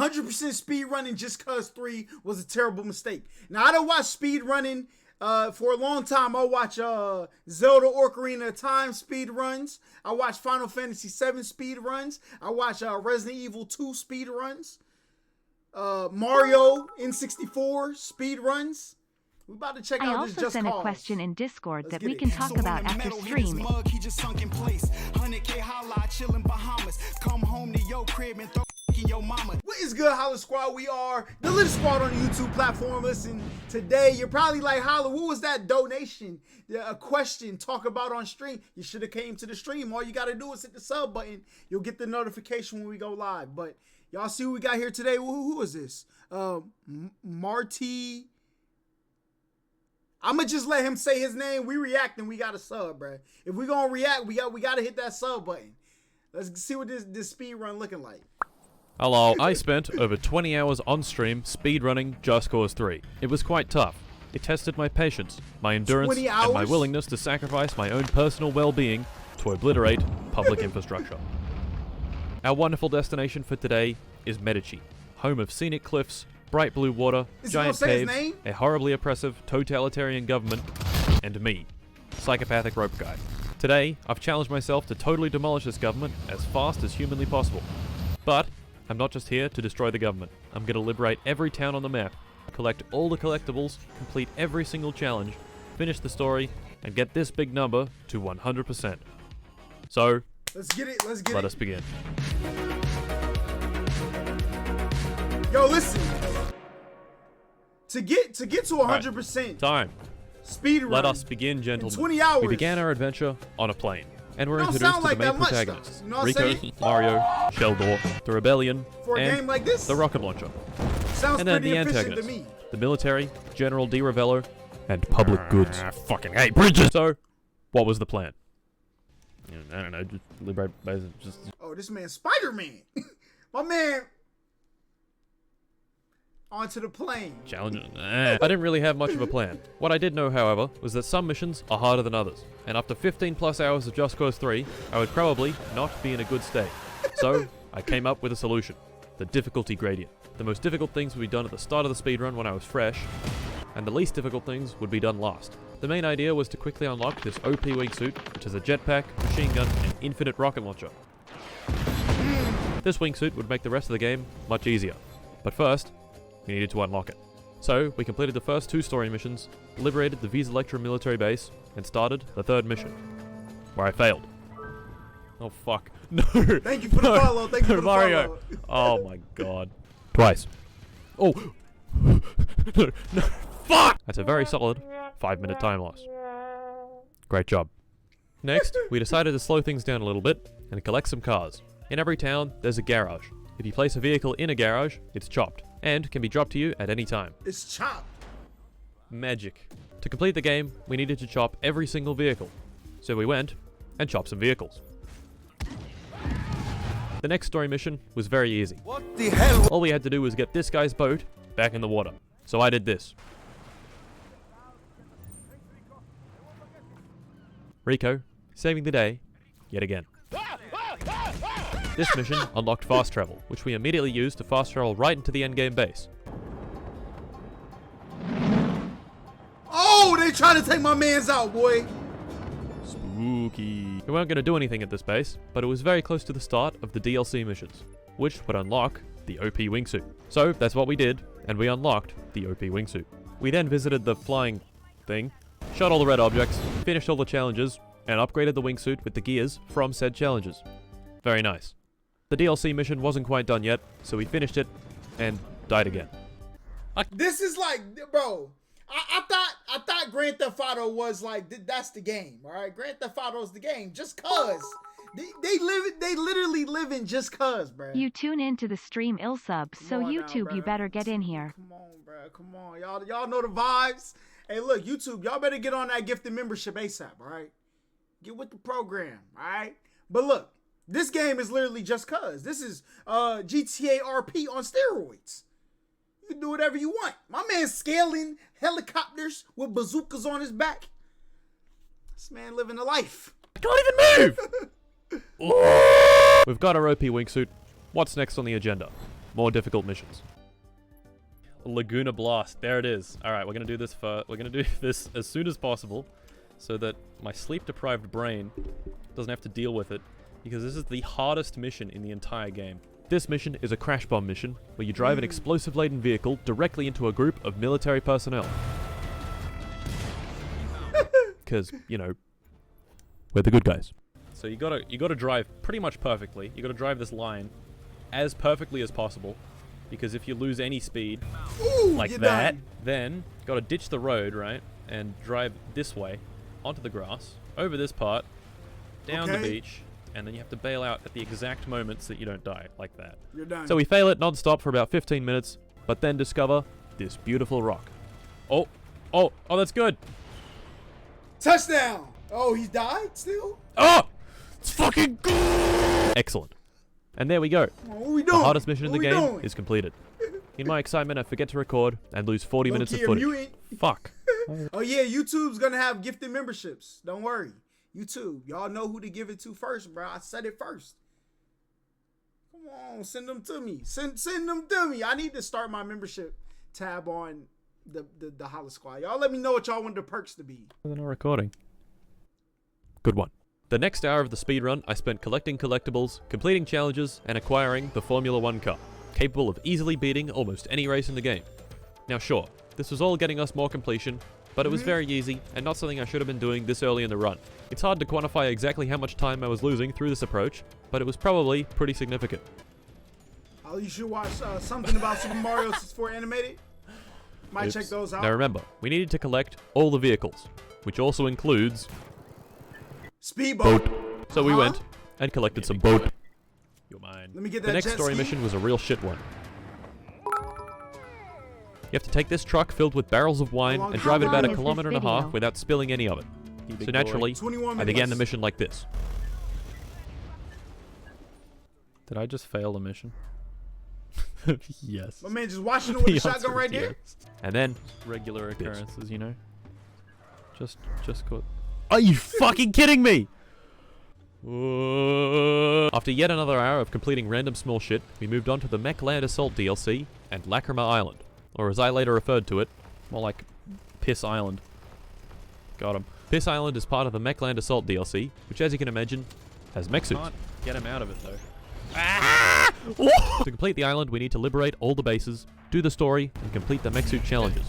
100% speedrunning just cause 3 was a terrible mistake. Now, I don't watch speedrunning for a long time. I watch Zelda Ocarina of Time speedruns. I watch Final Fantasy 7 speedruns. I watch Resident Evil 2 speedruns. Mario N64 speedruns. We about to check out this Just Cause. I also sent a question in Discord that we can talk about after streaming. He just sunk in place. 100K Holla, chillin' Bahamas. Come home to your crib and throw your mama. What is good, HollaSquad? We are the little squad on the YouTube platform. Listen, today you're probably like, Holla, what was that donation? A question talk about on stream. You should have came to the stream. All you got to do is hit the sub button. You'll get the notification when we go live. But y'all see who we got here today? Who is this? Marty. I'ma just let him say his name. We reacting. We got a sub, bro. If we gonna react, we got to hit that sub button. Let's see what this speed run looking like. Hello, I spent over 20 hours on stream speedrunning Just Cause 3. It was quite tough. It tested my patience, my endurance, and my willingness to sacrifice my own personal well-being to obliterate public infrastructure. Our wonderful destination for today is Medici, home of scenic cliffs, bright blue water, giant caves, a horribly oppressive totalitarian government, and me, psychopathic rope guy. Today, I've challenged myself to totally demolish this government as fast as humanly possible. But I'm not just here to destroy the government. I'm going to liberate every town on the map, collect all the collectibles, complete every single challenge, finish the story, and get this big number to 100%. So, let's get it. Let us begin. Yo, listen. To get to 100% time. Speedrun. Let us begin, gentlemen. 20 hours. We began our adventure on a plane. And we're introduced to like the main protagonists. You know Rico, Mario, Sheldor, the Rebellion, for a and game like this, the rocket launcher. Sounds and then pretty the efficient antagonists, to me. the military, General Di Ravello, and public goods. I fucking hate bridges! So, what was the plan? I don't know, just liberate... Oh, this man's Spider-Man! My man... Onto the plane. Challenge. I didn't really have much of a plan. What I did know, however, was that some missions are harder than others. And after 15 plus hours of Just Cause 3, I would probably not be in a good state. So, I came up with a solution. The difficulty gradient. The most difficult things would be done at the start of the speedrun when I was fresh, and the least difficult things would be done last. The main idea was to quickly unlock this OP wingsuit, which is a jetpack, machine gun, and infinite rocket launcher. This wingsuit would make the rest of the game much easier. But first, we needed to unlock it. So, we completed the first 2 story missions, liberated the Visa Electra military base, and started the 3rd mission, where I failed. Oh fuck. No! Thank you for the follow, thank you for the Mario. follow. Oh my god. Twice. Oh! No, fuck! That's a very solid 5-minute time loss. Great job. Next, we decided to slow things down a little bit, and collect some cars. In every town, there's a garage. If you place a vehicle in a garage, it's chopped, and can be dropped to you at any time. It's chopped. Magic. To complete the game, we needed to chop every single vehicle. So we went and chopped some vehicles. The next story mission was very easy. What the hell? All we had to do was get this guy's boat back in the water. So I did this. Rico, saving the day, yet again. This mission unlocked fast travel, which we immediately used to fast travel right into the endgame base. Oh, they trying to take my mans out, boy. Spooky. We weren't going to do anything at this base, but it was very close to the start of the DLC missions, which would unlock the OP wingsuit. So that's what we did, and we unlocked the OP wingsuit. We then visited the flying thing, shot all the red objects, finished all the challenges, and upgraded the wingsuit with the gears from said challenges. Very nice. The DLC mission wasn't quite done yet, so we finished it and died again. This is like, bro, I thought Grand Theft Auto was like, that's the game, all right? Grand Theft Auto is the game, just cause. They literally live in just cause, bro. You tune into the stream Ilsub, so YouTube, you better get in here. Come on, bro, come on. Y'all know the vibes. Hey, look, YouTube, y'all better get on that gifted membership ASAP, all right? Get with the program, all right? But look, this game is literally just cause. This is GTA RP on steroids. You can do whatever you want. My man's scaling helicopters with bazookas on his back. This man living a life. I can't even move! We've got our OP wingsuit. What's next on the agenda? more difficult missions. Laguna Blast, there it is. Alright, we're gonna do this as soon as possible so that my sleep-deprived brain doesn't have to deal with it, because this is the hardest mission in the entire game. This mission is a crash bomb mission where you drive an explosive-laden vehicle directly into a group of military personnel. Because, you know, we're the good guys. So you gotta drive pretty much perfectly. You gotta drive this line as perfectly as possible, because if you lose any speed like that, then you gotta ditch the road, right, and drive this way onto the grass, over this part, down the beach, and then you have to bail out at the exact moments that you don't die, like that. You're done. So we fail it non-stop for about 15 minutes, but then discover this beautiful rock. Oh, that's good. Touchdown! Oh, he died still? Oh! It's fucking good! Excellent. And there we go. What are we doing? The hardest mission in the game doing? is completed. In my excitement, I forget to record and lose 40 minutes of footage. Fuck. Oh yeah, YouTube's gonna have gifted memberships. Don't worry. YouTube, y'all know who to give it to first, bro. I said it first. Come on, send them to me. Send them to me. I need to start my membership tab on the HollaSquad. Y'all let me know what y'all want the perks to be. They're not recording. Good one. The next hour of the speedrun, I spent collecting collectibles, completing challenges, and acquiring the Formula 1 car, capable of easily beating almost any race in the game. Now sure, this was all getting us more completion, but it was very easy, and not something I should have been doing this early in the run. It's hard to quantify exactly how much time I was losing through this approach, but it was probably pretty significant. Oh, you should watch something about Super Mario 64 animated. Might Oops. check those out. Now remember, we needed to collect all the vehicles, which also includes Speedboat. boat. So we went and collected some boat. You're mine. Let me get that The next jet story ski. mission was a real shit one. You have to take this truck filled with barrels of wine and drive it long about is a this kilometer and a half video? without spilling any of it. So naturally, 21 I began the minutes. mission like this. Did I just fail the mission? Yes. My man just watching it with a shotgun right there. And then regular occurrences, you know. Just caught. Are you fucking kidding me? After yet another hour of completing random small shit, we moved on to the Mech Land Assault DLC and Lacrima Island, or as I later referred to it, more like Piss Island. Got him. Piss Island is part of the Mech Land Assault DLC, which, as you can imagine, has mech suits. Can't get him out of it though. To complete the island, we need to liberate all the bases, do the story, and complete the mech suit challenges.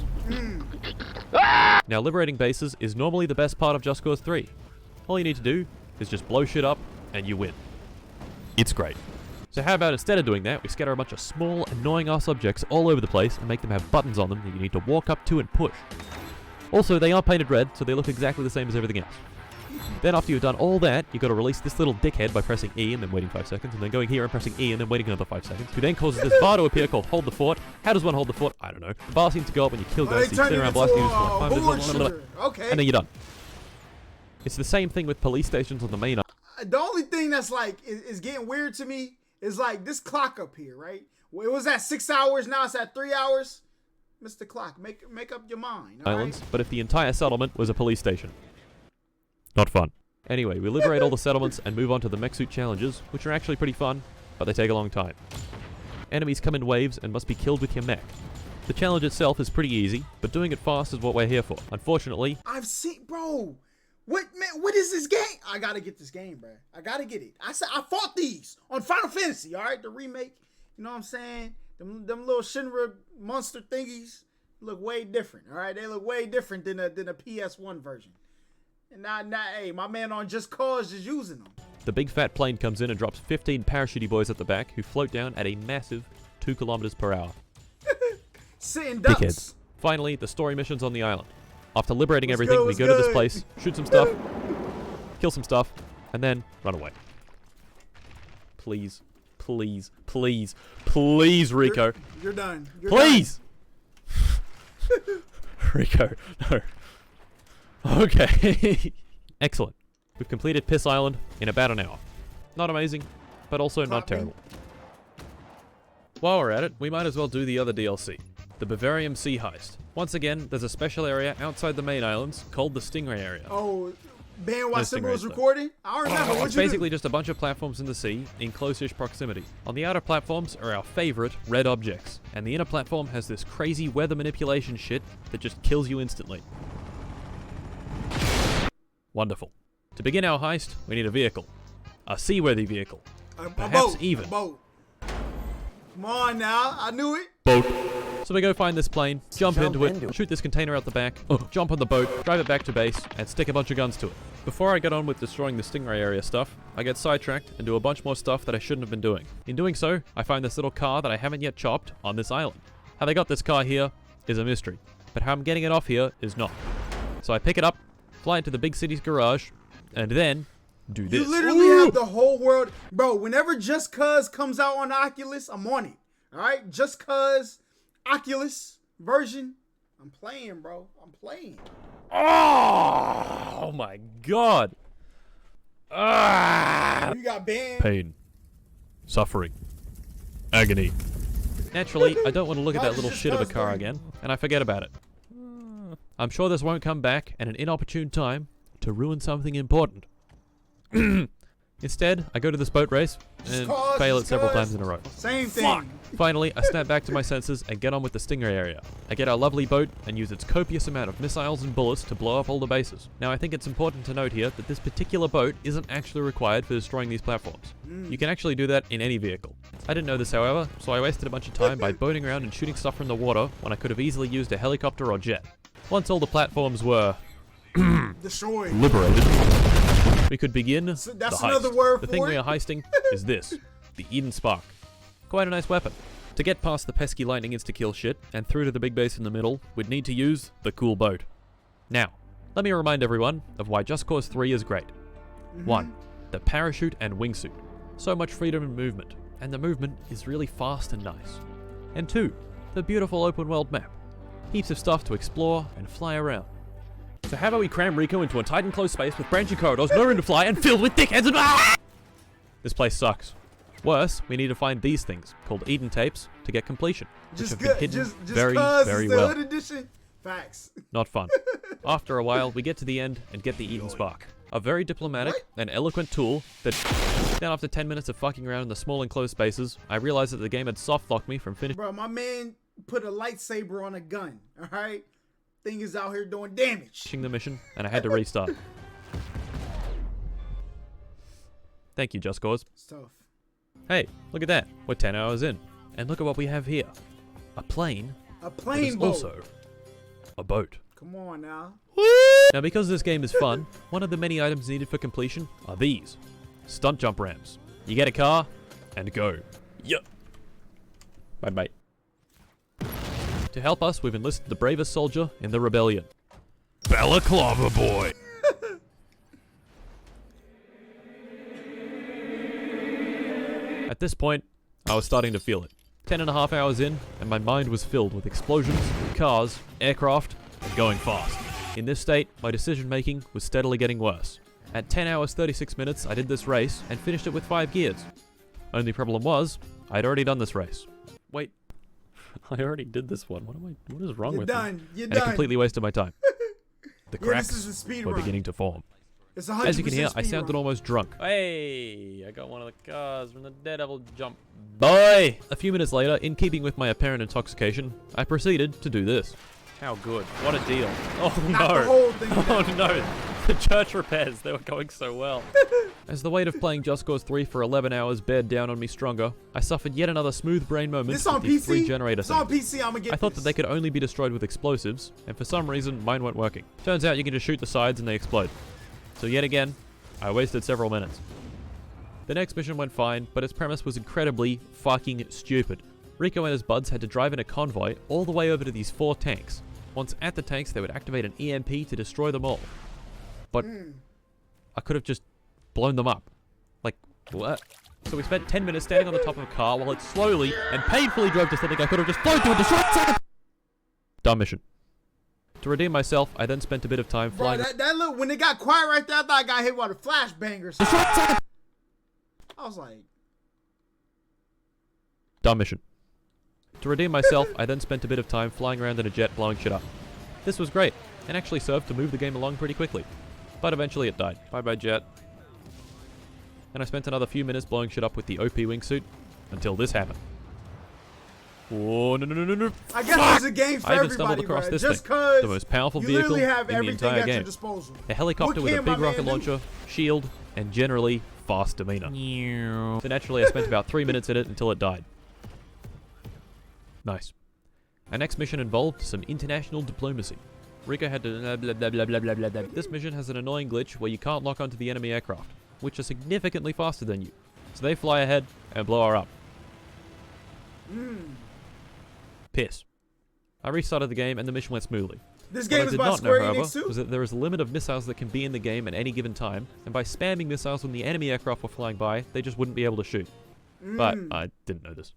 Now, liberating bases is normally the best part of Just Cause 3. All you need to do is just blow shit up, and you win. It's great. So how about instead of doing that, we scatter a bunch of small, annoying-ass objects all over the place and make them have buttons on them that you need to walk up to and push. Also, they are painted red, so they look exactly the same as everything else. Then after you've done all that, you've got to release this little dickhead by pressing E and then waiting 5 seconds, and then going here and pressing E and then waiting another 5 seconds, who then causes this bar to appear called Hold the Fort. How does one hold the fort? I don't know. The bar seems to go up when you kill guys, so you sit around blasting dudes for like 5 minutes, Okay. and then you're done. It's the same thing with police stations on the main. The only thing that's like is getting weird to me is like this clock up here, right? Well, it was at 6 hours, now it's at 3 hours. Mr. Clock, make up your mind. All Islands, right? but if the entire settlement was a police station. Not fun. Anyway, we liberate all the settlements and move on to the mech suit challenges, which are actually pretty fun, but they take a long time. Enemies come in waves and must be killed with your mech. The challenge itself is pretty easy, but doing it fast is what we're here for. Unfortunately, I've seen, bro. What is this game? I gotta get this game, bro. I gotta get it. I fought these on Final Fantasy, all right, the remake. You know what I'm saying? Them little Shinra monster thingies look way different, all right? They look way different than a PS1 version. And now, hey, my man on Just Cause is using them. the big fat plane comes in and drops 15 parachutey boys at the back who float down at a massive 2 kilometers per hour. Sitting ducks. Dickheads. Finally, the story missions on the island. After liberating Let's everything, go, we let's go to this go. place, shoot some stuff, kill some stuff, and then run away. Please, please, please, please, Rico. You're done. You're Please! Rico, no. Okay. Excellent. We've completed Piss Island in about an hour. Not amazing, but also not Clap me. terrible. While we're at it, we might as well do the other DLC, the Bavarium Sea Heist. Once again, there's a special area outside the main islands called the Stingray area. Oh, Band while No Simba was stingrays, though. recording? I don't remember. What'd It's you basically do? just a bunch of platforms in the sea in close-ish proximity. On the outer platforms are our favorite red objects, and the inner platform has this crazy weather manipulation shit that just kills you instantly. Wonderful. To begin our heist, we need a vehicle. A seaworthy vehicle. A Perhaps boat. even. A boat. Come on now. I knew it. Boat. So we go find this plane, jump into it, shoot this container out the back, jump on the boat, drive it back to base, and stick a bunch of guns to it. Before I get on with destroying the stingray area stuff, I get sidetracked and do a bunch more stuff that I shouldn't have been doing. In doing so, I find this little car that I haven't yet chopped on this island. How they got this car here is a mystery, but how I'm getting it off here is not. So I pick it up, fly into the big city's garage, and then do this. You literally have the whole world. Bro, whenever Just Cuz comes out on Oculus, I'm on it. All right? Just Cuz Oculus version. I'm playing, bro. I'm playing. Oh my god. Ah. You got banned. Pain. Suffering. Agony. Naturally, I don't want to look at that little shit of a car again, and I forget about it. I'm sure this won't come back at an inopportune time to ruin something important. Instead, I go to this boat race and fail it several times in a row. Same thing. Finally, I snap back to my senses and get on with the stingray area. I get our lovely boat and use its copious amount of missiles and bullets to blow up all the bases. Now, I think it's important to note here that this particular boat isn't actually required for destroying these platforms. You can actually do that in any vehicle. I didn't know this, however, so I wasted a bunch of time by boating around and shooting stuff from the water when I could have easily used a helicopter or jet. Once all the platforms were Destroyed. liberated, we could begin That's the heist. another word The for thing it. we are heisting is this, the Eden Spark. Quite a nice weapon. To get past the pesky lightning insta-kill shit and through to the big base in the middle, we'd need to use the cool boat. Now, let me remind everyone of why Just Cause 3 is great. 1. The parachute and wingsuit. So much freedom and movement, and the movement is really fast and nice. And 2. The beautiful open world map. Heaps of stuff to explore and fly around. So how about we cram Rico into a tight enclosed space with branching corridors, no room to fly, and filled with dickheads and This place sucks. Worse, we need to find these things, called Eden tapes, to get completion, which have been hidden very, very well. Hood edition. Facts. Not fun. After a while, we get to the end and get the Eden Spark. A very diplomatic and eloquent tool that... Then after 10 minutes of fucking around in the small enclosed spaces, I realized that the game had soft-locked me from finishing Bro, my man put a lightsaber on a gun. All right? Thing is out here doing damage. the mission, and I had to restart. Thank you, Just Cause. It's tough. Hey, look at that. We're 10 hours in. And look at what we have here. A plane. A That plane is boat. also a boat. Come on now. Now, because this game is fun, one of the many items needed for completion are these. Stunt jump ramps. You get a car, and go. Yup. Bye-bye. To help us, we've enlisted the bravest soldier in the rebellion. Balaclava Boy. At this point, I was starting to feel it. 10.5 hours in, and my mind was filled with explosions, cars, aircraft, and going fast. In this state, my decision making was steadily getting worse. At 10 hours 36 minutes, I did this race and finished it with 5 gears. Only problem was, I'd already done this race. Wait, I already did this one. What is wrong You're with done. me? You're And it done. completely wasted my time. The Yeah, cracks this is a speed were run. beginning to form. It's 100% As you can hear, I speed sounded run. almost drunk. Hey, I got one of the cars from the Daredevil jump. Boy! A few minutes later, in keeping with my apparent intoxication, I proceeded to do this. How good. What a deal. Oh Knock the no. whole thing Oh down. no. The church repairs, they were going so well. As the weight of playing Just Cause 3 for 11 hours bared down on me stronger, I suffered yet another smooth brain moment This on with the free PC? generator It's thing. on PC. I'm gonna get I thought that this. they could only be destroyed with explosives, and for some reason, mine weren't working. Turns out you can just shoot the sides and they explode. So yet again, I wasted several minutes. The next mission went fine, but its premise was incredibly fucking stupid. Rico and his buds had to drive in a convoy all the way over to these 4 tanks. Once at the tanks, they would activate an EMP to destroy them all. But I could have just blown them up. Like, what? So we spent 10 minutes standing on the top of a car while it slowly and painfully drove to something I could have just flown to and destroyed. Dumb mission. To redeem myself, I then spent a bit of time Bro, flying. that look, when it got quiet right there, I thought I got hit by a flashbang or something. I was like, Dumb mission. To redeem myself, I then spent a bit of time flying around in a jet blowing shit up. This was great, and actually served to move the game along pretty quickly. But eventually it died. Bye-bye, jet. And I spent another few minutes blowing shit up with the OP wingsuit until this happened. Oh, no. I guess there's a game for I even stumbled everybody, across bro. this Just thing. cause The most powerful you vehicle literally have in the everything entire at your game. disposal. A helicopter What with a can my big man rocket do? launcher, shield, and generally fast demeanor. So naturally I spent about 3 minutes in it until it died. Nice. Our next mission involved some international diplomacy. Rico had to blah blah blah blah blah blah blah. This mission has an annoying glitch where you can't lock onto the enemy aircraft, which are significantly faster than you. So they fly ahead and blow her up. Piss. I restarted the game and the mission went smoothly. This What game I is did by not know, Square however, Enix too. was that there is a limit of missiles that can be in the game at any given time, and by spamming missiles when the enemy aircraft were flying by, they just wouldn't be able to shoot. But I didn't know this.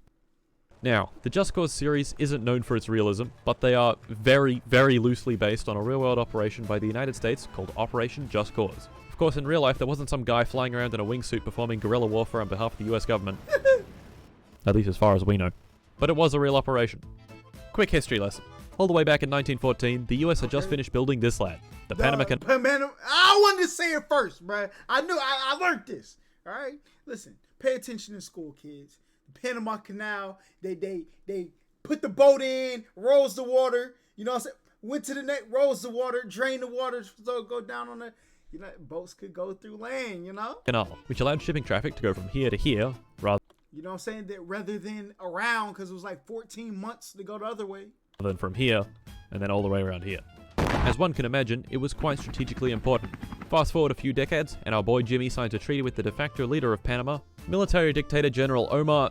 Now, the Just Cause series isn't known for its realism, but they are very, very loosely based on a real-world operation by the United States called Operation Just Cause. Of course, in real life, there wasn't some guy flying around in a wingsuit performing guerrilla warfare on behalf of the US government. At least as far as we know. But it was a real operation. Quick history lesson. All the way back in 1914, the US had just finished building this lad, the Panama Canal. I wanted to say it first, bruh. I knew I learned this. All right, listen. Pay attention in school, kids. The Panama Canal. They put the boat in, rolls the water. You know what I'm saying? Went to the neck, rolls the water, drain the water, so go down on the. You know, boats could go through land. You know. Canal, which allowed shipping traffic to go from here to here, rather. You know what I'm saying? That rather than around, because it was like 14 months to go the other way. Than from here, and then all the way around here. As one can imagine, it was quite strategically important. Fast forward a few decades, and our boy Jimmy signed a treaty with the de facto leader of Panama, military dictator General Omar,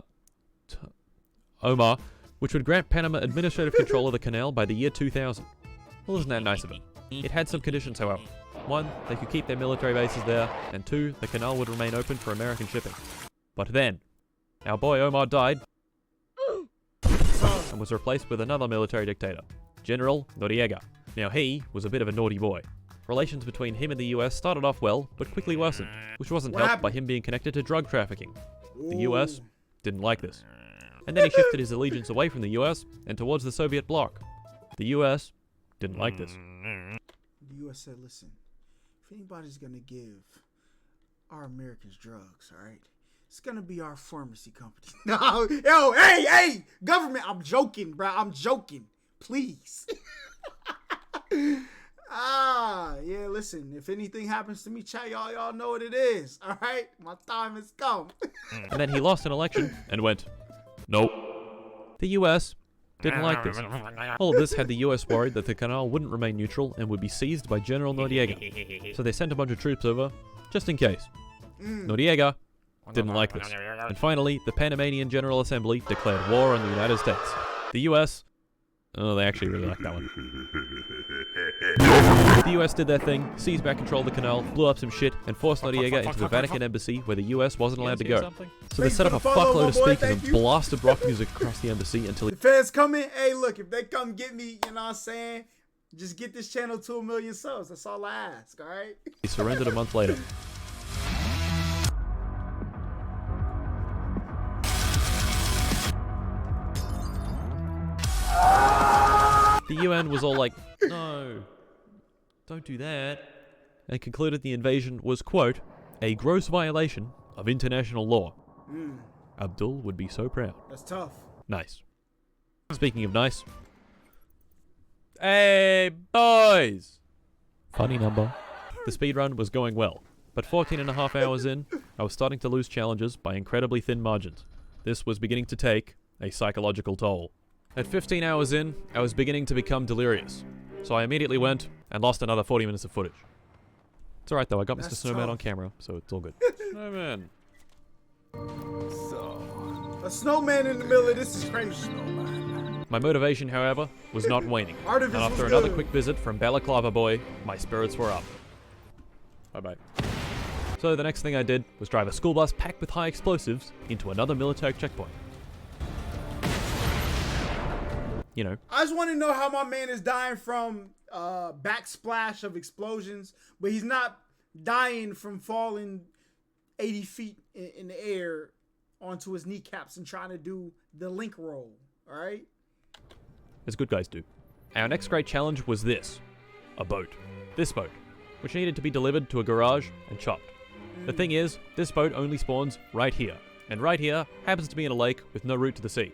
which would grant Panama administrative control of the canal by the year 2000. Well, isn't that nice of him? It had some conditions, however. 1, they could keep their military bases there, and 2, the canal would remain open for American shipping. But then, our boy Omar died, and was replaced with another military dictator, General Noriega. Now he was a bit of a naughty boy. Relations between him and the US started off well, but quickly worsened, which wasn't helped by him being connected to drug trafficking. The US didn't like this. And then he shifted his allegiance away from the US and towards the Soviet bloc. The US didn't like this. The US said, listen, if anybody's gonna give our Americans drugs, all right? It's gonna be our pharmacy company. No, yo, hey, government. I'm joking, bro. I'm joking. Please. Yeah. Listen, if anything happens to me, chat, y'all know what it is. All right, my time has come. And then he lost an election and went, nope. The US didn't like this. All of this had the US worried that the canal wouldn't remain neutral and would be seized by General Noriega. So they sent a bunch of troops over, just in case. Noriega didn't like this. And finally, the Panamanian General Assembly declared war on the United States. The US... Oh, they actually really like that one. The US did their thing, seized back control of the canal, blew up some shit, and forced Noriega into the Vatican embassy where the US wasn't allowed to go. So they set up a fuckload of speakers and blasted rock music across the embassy until... The feds coming. Hey, look, if they come get me, you know what I'm saying? Just get this channel to 1 million subs. That's all I ask, all right? He surrendered a month later. The UN was all like, no, don't do that, and concluded the invasion was, quote, a gross violation of international law. Abdul would be so proud. That's tough. Nice. Speaking of nice. Hey, boys! Funny number. The speedrun was going well, but 14.5 hours in, I was starting to lose challenges by incredibly thin margins. This was beginning to take a psychological toll. At 15 hours in, I was beginning to become delirious, so I immediately went and lost another 40 minutes of footage. It's alright though, I got Mr. Snowman on camera, so it's all good. Snowman. A snowman in the middle of this is crazy. My motivation, however, was not waning. And after another quick visit from Balaclava Boy, my spirits were up. Bye-bye. So the next thing I did was drive a school bus packed with high explosives into another military checkpoint. You know. I just want to know how my man is dying from backsplash of explosions, but he's not dying from falling 80 feet in the air onto his kneecaps and trying to do the link roll, all right? As good guys do. Our next great challenge was this. A boat. This boat. which needed to be delivered to a garage and chopped. The thing is, this boat only spawns right here, and right here happens to be in a lake with no route to the sea.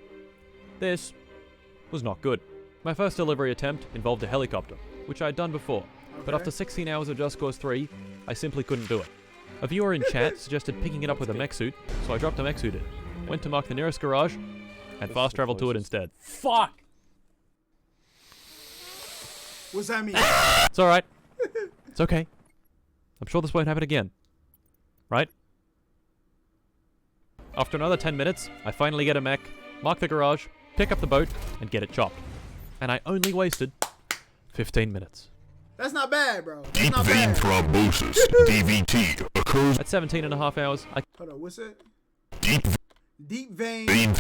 This was not good. My first delivery attempt involved a helicopter, which I had done before, but after 16 hours of Just Cause 3, I simply couldn't do it. A viewer in chat suggested picking it up with a mech suit, so I dropped a mech suit in, went to mark the nearest garage, and fast traveled to it instead. Fuck! What's that mean? It's alright. It's okay. I'm sure this won't happen again. Right? After another 10 minutes, I finally get a mech, mark the garage, pick up the boat, and get it chopped. And I only wasted 15 minutes. That's not bad, bro. That's Deep not vein bad. thrombosis, DVT, occurs. At 17 and a half hours, I Hold on, what's it? Deep Deep vein. vein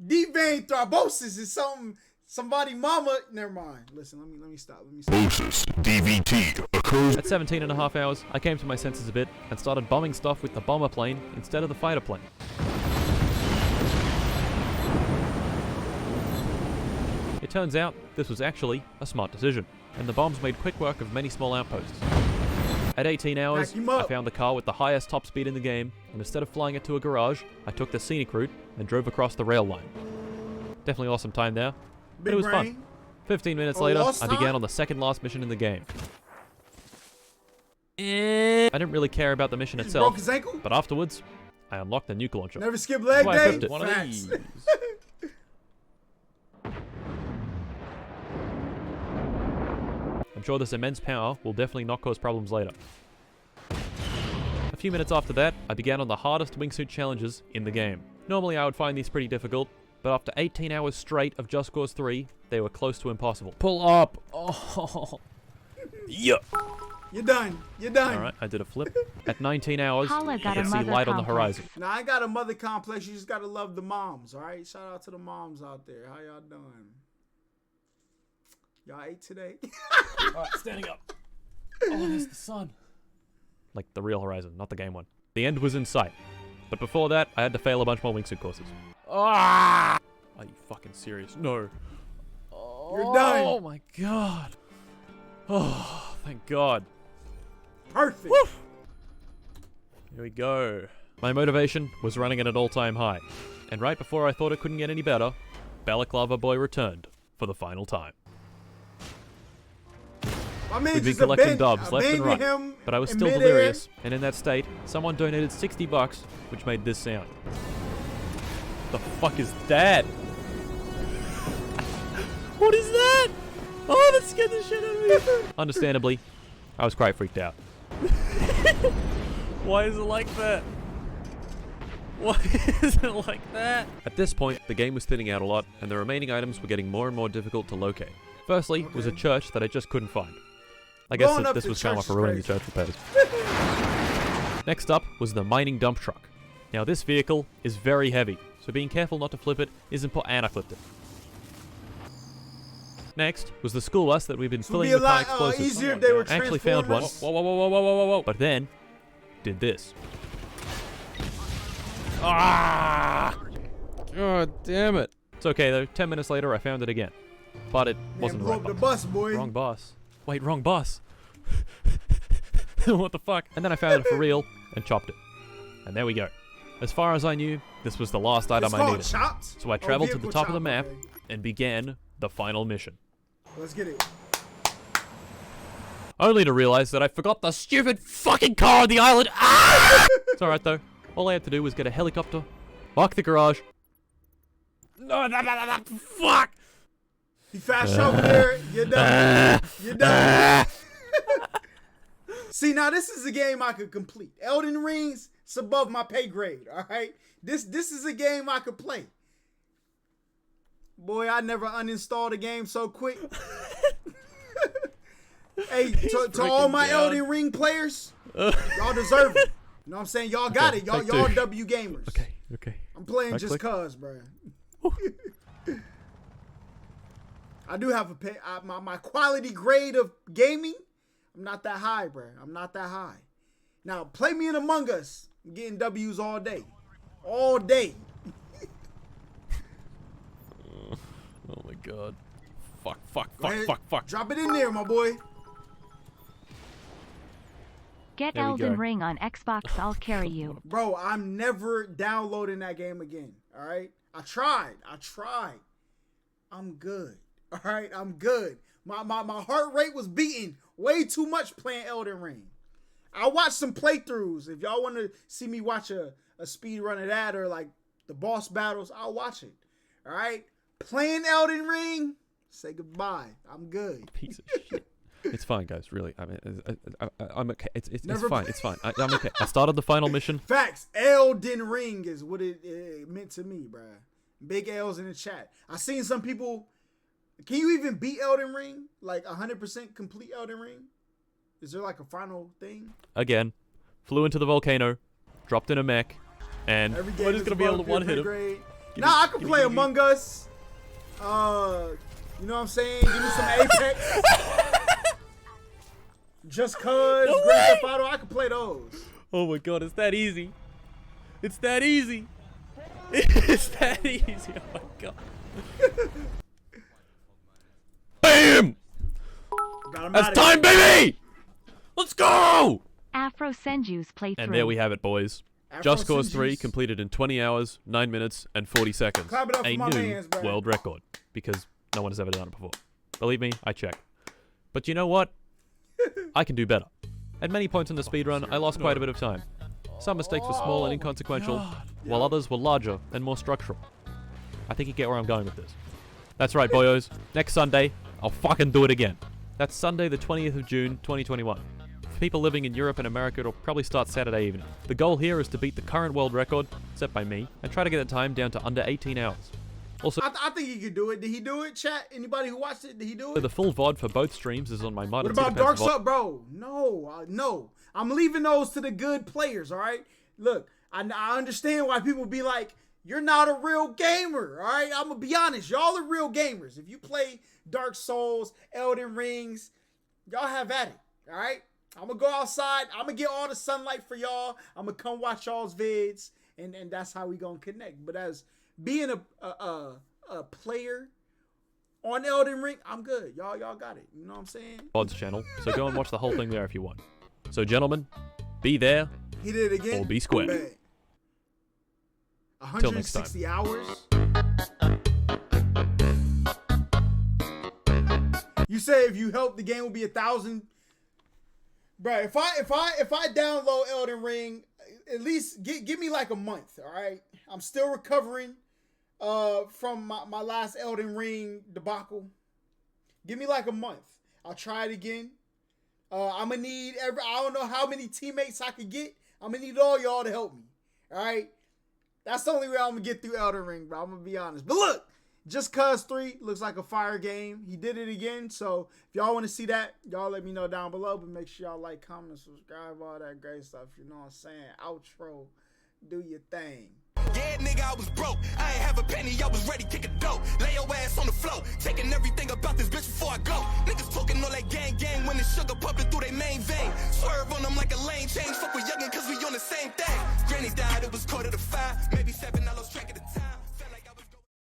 Deep vein thrombosis is something. Somebody mama. Never mind. Listen, let me stop. thrombosis, DVT, occurs. At 17 and a half hours, I came to my senses a bit and started bombing stuff with the bomber plane instead of the fighter plane. It turns out this was actually a smart decision, and the bombs made quick work of many small outposts. At 18 hours, Back him I up. found the car with the highest top speed in the game, and instead of flying it to a garage, I took the scenic route and drove across the rail line. Definitely lost some time there, but Big it was brain. fun. 15 minutes Oh, later, lost I began time? on the second last mission in the game. I didn't really care about the mission He just itself, broke his ankle. but afterwards, I unlocked the nuke launcher. Never skip leg That's why I day. equipped it. One of Facts. these. I'm sure this immense power will definitely not cause problems later. A few minutes after that, I began on the hardest wingsuit challenges in the game. Normally I would find these pretty difficult, but after 18 hours straight of Just Cause 3, they were close to impossible. Pull up. Oh. Yeah. You're done. You're done. Alright, I did a flip. At 19 hours, Holla I got could a see mother light on the complex. horizon. Now I got a mother complex. You just gotta love the moms, all right? Shout out to the moms out there. How y'all doing? Y'all ate today? Alright, standing up. Oh, there's the sun. Like the real horizon, not the game one. The end was in sight. But before that, I had to fail a bunch more wingsuit courses. Ah! Are you fucking serious? No. You're done. Oh my god. Oh, thank god. Perfect. Woo! Here we go. My motivation was running at an all-time high. And right before I thought it couldn't get any better, Balaclava Boy returned for the final time. My man We'd been just collecting dubs left and right, him but I was in still midair. delirious, and in that state, someone donated $60, which made this sound. The fuck is that? What is that? Oh, that scared the shit out of me. Understandably, I was quite freaked out. Why is it like that? Why is it like that? At this point, the game was thinning out a lot, and the remaining items were getting more and more difficult to locate. Firstly, was a church that I just couldn't find. I guess Going that up this to was karma church for is ruining the crazy. church repairs. Next up was the mining dump truck. Now this vehicle is very heavy, so being careful not to flip it is important. And I flipped it. Next was the school bus that we've been This would filling be a with high lot explosives. easier if they were I actually found one. Transformers. Whoa, whoa, whoa, whoa, whoa, whoa, whoa! But then, did this. Ah! God damn it! It's okay though. 10 minutes later, I found it again, but it Man, wasn't the blow right up the bus. bus, boy. Wrong bus. Wait, wrong bus. What the fuck? And then I found it for real and chopped it. And there we go. As far as I knew, this was the last item It's I called needed. chopped. So I Oh, traveled to the vehicle top of the chop, map okay. and began the final mission. Let's get it. Only to realize that I forgot the stupid fucking car on the island. Ah! It's alright though. All I had to do was get a helicopter, mark the garage. No, fuck! You fast travel there, you're done. You're done. See, now this is a game I could complete. Elden Rings, it's above my pay grade, all right? This is a game I could play. Boy, I never uninstalled a game so quick. Hey, to all my down. Elden Ring players, y'all deserve it. You know what I'm saying? Y'all got it. Y'all take two. W gamers. Okay. I'm playing Right just click. cuz, bro. I do have my quality grade of gaming. I'm not that high, bro. I'm not that high. Now, play me in Among Us. I'm getting W's all day. All day. Oh my god. Fuck. Go ahead. Drop it in there, my boy. Get There we Elden go. Ring on Xbox, I'll carry you. Bro, I'm never downloading that game again. All right? I tried. I'm good. All right? I'm good. My heart rate was beating way too much playing Elden Ring. I watched some playthroughs. If y'all want to see me watch a speed run of that or like the boss battles, I'll watch it. All right? Playing Elden Ring, say goodbye. I'm good. Piece of shit. It's fine, guys. Really, I mean, I'm okay. It's Never fine. It's fine. I'm okay. I started the final mission. Facts. Elden Ring is what it meant to me, bruh. Big L's in the chat. I seen some people. Can you even beat Elden Ring? Like 100% complete Elden Ring? Is there like a final thing? Again, flew into the volcano, dropped in a mech, and Every game we're just is gonna be able to above one hit your him. grade. Give Nah, me- I can give me- play give me- Among Us. You know what I'm saying? Give me some Apex. Just Cause, No Grand way! Theft Auto, I can play those. Oh my god, it's that easy. It's that easy. It's that easy. Oh my god. Bam! Got 'em That's outta time, here. baby! Let's go! Afro Senju's playthrough. And there we have it, boys. Afro Just Cause 3 Senju's. completed in 20 hours, 9 minutes, and 40 seconds. Clap it up A for my new mans, bro. world record. Because no one has ever done it before. Believe me, I checked. But you know what? I can do better. At many points in the speedrun, I lost quite a bit of time. Some mistakes were small and inconsequential, while others were larger and more structural. I think you get where I'm going with this. That's right, boyos. Next Sunday, I'll fucking do it again. That's Sunday the 20th of June, 2021. For people living in Europe and America, it'll probably start Saturday evening. The goal here is to beat the current world record, set by me, and try to get the time down to under 18 hours. Also, I think he could do it. Did he do it, chat? Anybody who watched it, did he do it? the full VOD for both streams is on my mod. What and about Superpants Dark VOD. Souls, bro? No, no. I'm leaving those to the good players, all right? Look, I understand why people be like, you're not a real gamer, all right? I'm going to be honest. Y'all are real gamers. If you play Dark Souls, Elden Rings, y'all have at it, all right? I'm going to go outside. I'm going to get all the sunlight for y'all. I'm going to come watch y'all's vids, and that's how we going to connect. But as being a player on Elden Ring, I'm good. Y'all got it. You know what I'm saying? VOD's channel, so go and watch the whole thing there if you want. So gentlemen, be there. He did it again. Or be square. Man. Till next time. 160 hours. You say if you help, the game will be 1,000. Bro, if I download Elden Ring, at least give me like a month. All right, I'm still recovering from my last Elden Ring debacle. Give me like a month. I'll try it again. I'm gonna need I don't know how many teammates I could get. I'm gonna need all y'all to help me. All right, that's the only way I'm gonna get through Elden Ring, bro. I'm gonna be honest. But look, Just Cause 3 looks like a fire game. He did it again. So if y'all want to see that, y'all let me know down below. But make sure y'all like, comment, subscribe, all that great stuff. You know what I'm saying? Outro. Do your thing. Yeah, nigga, I was broke. I ain't have a penny, I was ready, kick a dope. Lay your ass on the floor, taking everything about this bitch before I go. Niggas talking all that gang when the sugar pumping through their main vein.